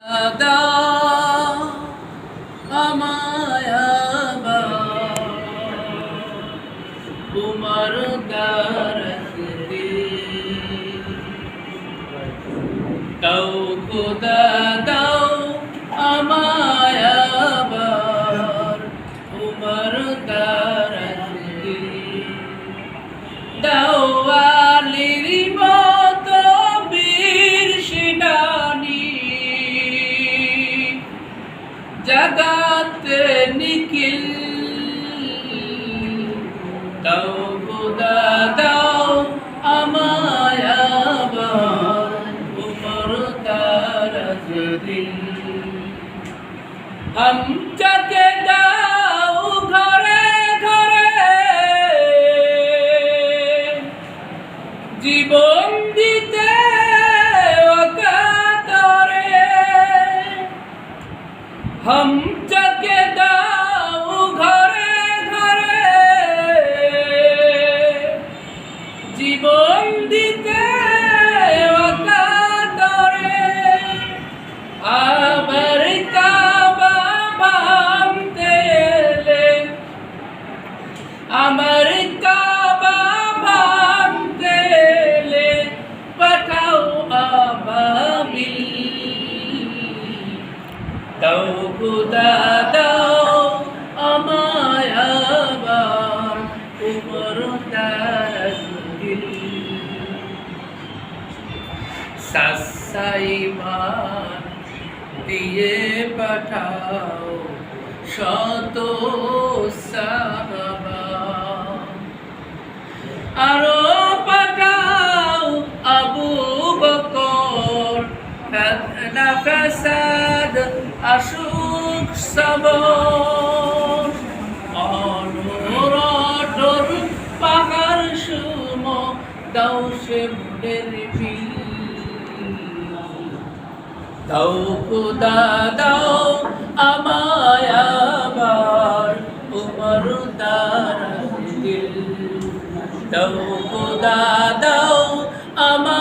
দাও আমায় তোমার দরদি দাও খোদা দাও আমায় তোমার দরদি দাও আলীর মতো বীর সেনানী জগতে নিখিল দাও খোদা দাও আমায় তোমার দরদি हम जाके दाओ घरे घरे জীবন দিতে অকাতরে हम जाके दाओ घरे घरे জীবন দিতে অকাতরে আবার কাবা ভাঙতে এলে আমার কাবা ভাঙতে এলে পাঠাও আবাবিল দাও খোদা দাও আমায় আবার তোমার দরদিল সাসাইমান দিয়ে পাঠাও শত সাহাবা আরো পাঠাও আবু বকর ফিতনা ফাসাদ আশুক সবর অনুরোধর পাহাড় সুম দাও সে মুডের দাও খোদা দাও আমায় আবার তোমার দরদিল দাও খোদা দাও আমায়